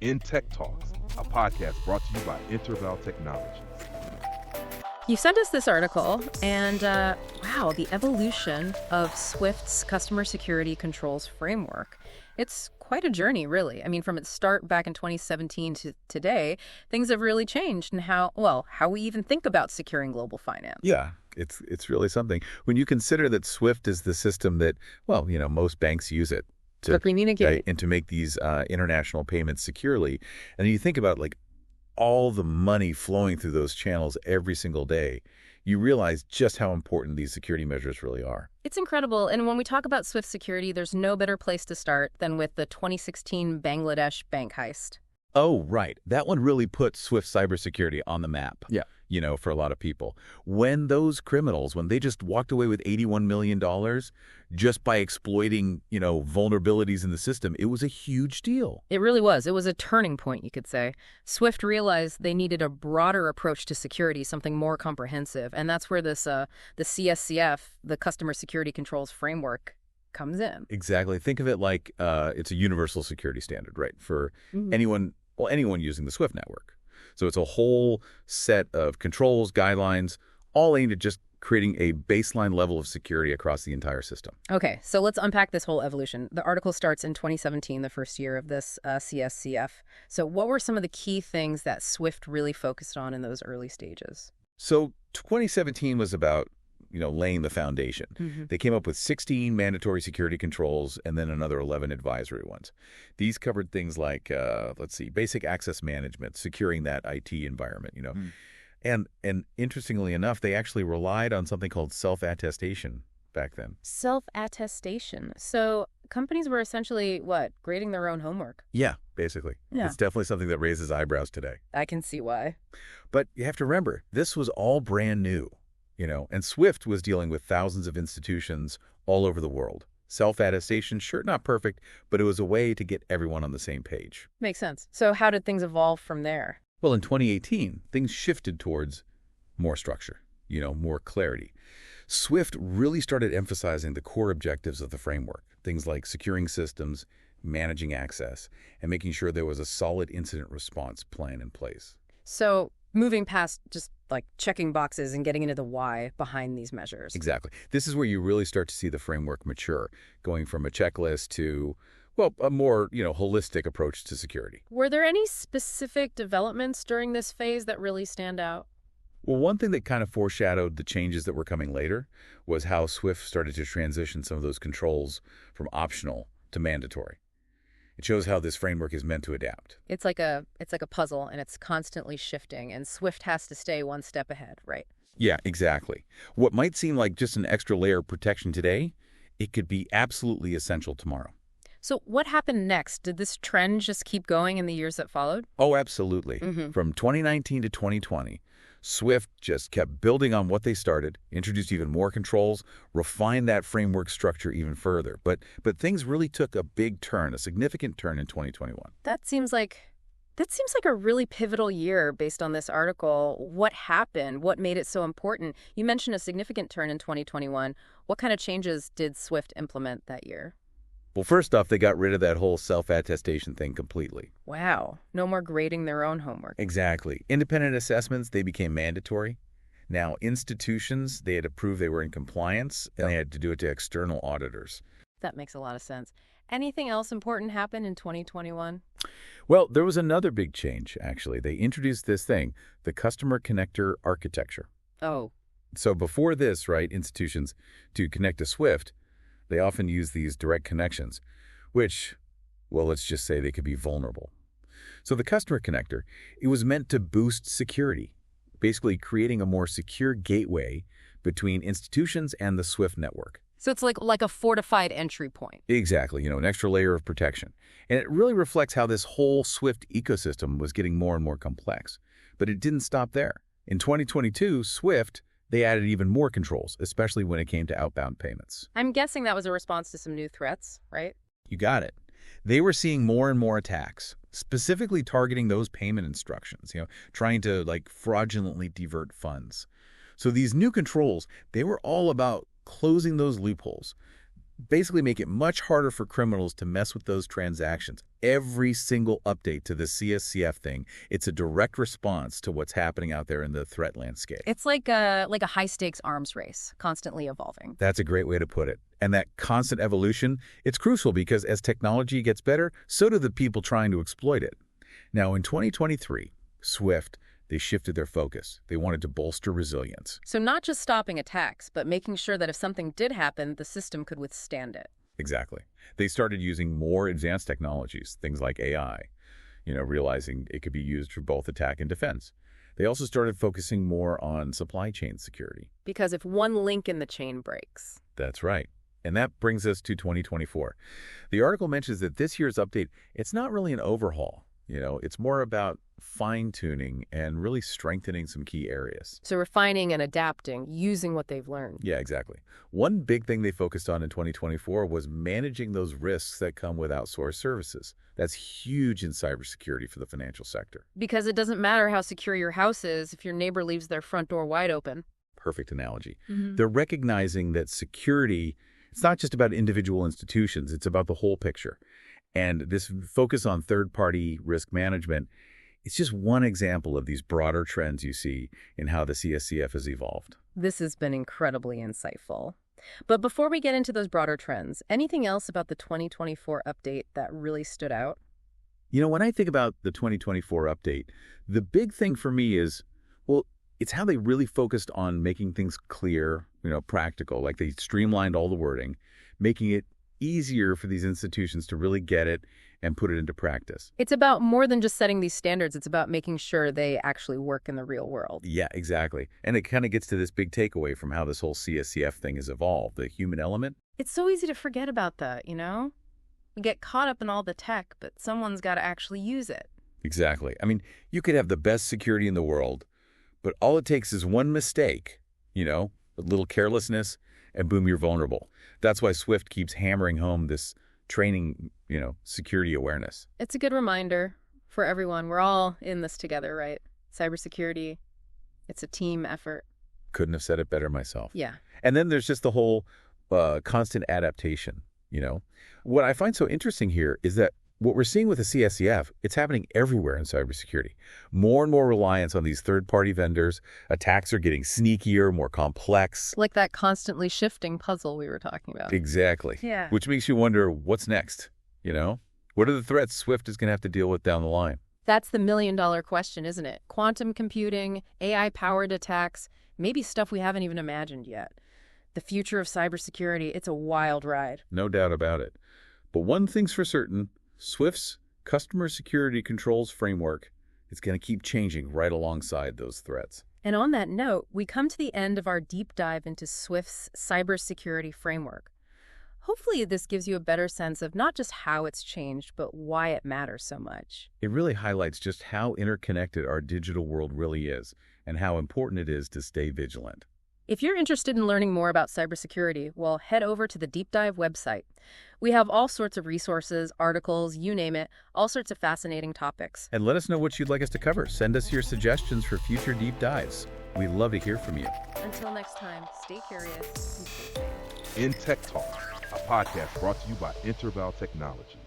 In Tech Talks, a podcast brought to you by Intervalle Technologies. You sent us this article, and wow, the evolution of SWIFT's customer security controls framework. It's quite a journey, really. I mean, from its start back in 2017 to today, things have really changed in how we even think about securing global finance. Yeah, it's really something. When you consider that SWIFT is the system that, most banks use it To communicate. right, and to make these international payments securely. And you think about all the money flowing through those channels every single day, you realize just how important these security measures really are. It's incredible. And when we talk about SWIFT security, there's no better place to start than with the 2016 Bangladesh bank heist. Oh, right. That one really put SWIFT cybersecurity on the map. Yeah. For a lot of people. When those criminals, when they just walked away with $81 million just by exploiting, vulnerabilities in the system, it was a huge deal. It really was. It was a turning point, you could say. SWIFT realized they needed a broader approach to security, something more comprehensive. And that's where this, the CSCF, the Customer Security Controls Framework, comes in. Exactly. Think of it like it's a universal security standard, right, for anyone using the SWIFT network. So it's a whole set of controls, guidelines, all aimed at just creating a baseline level of security across the entire system. Okay, so let's unpack this whole evolution. The article starts in 2017, the first year of this CSCF. So what were some of the key things that SWIFT really focused on in those early stages? So 2017 was about laying the foundation. They came up with 16 mandatory security controls and then another 11 advisory ones. These covered things like, basic access management, securing that IT environment, And interestingly enough, they actually relied on something called self-attestation back then. Self-attestation. So companies were essentially, grading their own homework? Yeah, basically. Yeah. It's definitely something that raises eyebrows today. I can see why. But you have to remember, this was all brand new. And SWIFT was dealing with thousands of institutions all over the world. Self-attestation, sure, not perfect, but it was a way to get everyone on the same page. Makes sense. So how did things evolve from there? Well, in 2018, things shifted towards more structure, more clarity. SWIFT really started emphasizing the core objectives of the framework, things like securing systems, managing access, and making sure there was a solid incident response plan in place. So moving past just checking boxes and getting into the why behind these measures. Exactly. This is where you really start to see the framework mature, going from a checklist to, a more, holistic approach to security. Were there any specific developments during this phase that really stand out? Well, one thing that kind of foreshadowed the changes that were coming later was how SWIFT started to transition some of those controls from optional to mandatory. It shows how this framework is meant to adapt. It's like a puzzle, and it's constantly shifting, and SWIFT has to stay one step ahead, right? Yeah, exactly. What might seem like just an extra layer of protection today, it could be absolutely essential tomorrow. So what happened next? Did this trend just keep going in the years that followed? Oh, absolutely. From 2019 to 2020, SWIFT just kept building on what they started, introduced even more controls, refined that framework structure even further. But things really took a big turn, a significant turn in 2021. That seems like a really pivotal year based on this article. What happened? What made it so important? You mentioned a significant turn in 2021. What kind of changes did SWIFT implement that year? Well, first off, they got rid of that whole self-attestation thing completely. Wow. No more grading their own homework. Exactly. Independent assessments, they became mandatory. Now, institutions, they had to prove they were in compliance, and they had to do it to external auditors. That makes a lot of sense. Anything else important happen in 2021? Well, there was another big change, actually. They introduced this thing, the customer connector architecture. Oh. So before this, institutions, to connect to SWIFT, they often use these direct connections, which, let's just say they could be vulnerable. So the customer connector, it was meant to boost security, basically creating a more secure gateway between institutions and the SWIFT network. So it's like a fortified entry point. Exactly, an extra layer of protection. And it really reflects how this whole SWIFT ecosystem was getting more and more complex. But it didn't stop there. In 2022, SWIFT, they added even more controls, especially when it came to outbound payments. I'm guessing that was a response to some new threats, right? You got it. They were seeing more and more attacks, specifically targeting those payment instructions, trying to fraudulently divert funds. So these new controls, they were all about closing those loopholes, basically make it much harder for criminals to mess with those transactions. Every single update to the CSCF thing, it's a direct response to what's happening out there in the threat landscape. It's like a high-stakes arms race, constantly evolving. That's a great way to put it. And that constant evolution, it's crucial because as technology gets better, so do the people trying to exploit it. Now, in 2023, SWIFT, they shifted their focus. They wanted to bolster resilience. So not just stopping attacks, but making sure that if something did happen, the system could withstand it. Exactly. They started using more advanced technologies, things like AI, realizing it could be used for both attack and defense. They also started focusing more on supply chain security. Because if one link in the chain breaks. That's right. And that brings us to 2024. The article mentions that this year's update, it's not really an overhaul. It's more about fine-tuning and really strengthening some key areas. So refining and adapting, using what they've learned. Yeah, exactly. One big thing they focused on in 2024 was managing those risks that come with outsourced services. That's huge in cybersecurity for the financial sector. Because it doesn't matter how secure your house is if your neighbor leaves their front door wide open. Perfect analogy. Mm-hmm. They're recognizing that security, it's not just about individual institutions, it's about the whole picture. And this focus on third-party risk management, it's just one example of these broader trends you see in how the CSCF has evolved. This has been incredibly insightful. But before we get into those broader trends, anything else about the 2024 update that really stood out? When I think about the 2024 update, the big thing for me is, well, it's how they really focused on making things clear, practical. Like they streamlined all the wording, making it easier for these institutions to really get it and put it into practice. It's about more than just setting these standards. It's about making sure they actually work in the real world. Yeah, exactly. And it kind of gets to this big takeaway from how this whole CSCF thing has evolved, the human element. It's so easy to forget about that, We get caught up in all the tech, but someone's got to actually use it. Exactly. I mean, you could have the best security in the world, but all it takes is one mistake, a little carelessness, and boom, you're vulnerable. That's why SWIFT keeps hammering home this training, security awareness. It's a good reminder for everyone. We're all in this together, right? Cybersecurity, it's a team effort. Couldn't have said it better myself. Yeah. And then there's just the whole constant adaptation, What I find so interesting here is that what we're seeing with the CSCF, it's happening everywhere in cybersecurity. More and more reliance on these third-party vendors. Attacks are getting sneakier, more complex. Like that constantly shifting puzzle we were talking about. Exactly. Yeah. Which makes you wonder, what's next? What are the threats SWIFT is going to have to deal with down the line? That's the million-dollar question, isn't it? Quantum computing, AI-powered attacks, maybe stuff we haven't even imagined yet. The future of cybersecurity, it's a wild ride. No doubt about it. But one thing's for certain, SWIFT's customer security controls framework is going to keep changing right alongside those threats. And on that note, we come to the end of our deep dive into SWIFT's cybersecurity framework. Hopefully this gives you a better sense of not just how it's changed, but why it matters so much. It really highlights just how interconnected our digital world really is and how important it is to stay vigilant. If you're interested in learning more about cybersecurity, well, head over to the Deep Dive website. We have all sorts of resources, articles, you name it, all sorts of fascinating topics. And let us know what you'd like us to cover. Send us your suggestions for future deep dives. We'd love to hear from you. Until next time, stay curious and stay safe. In Tech Talk, a podcast brought to you by Intervalle Technology.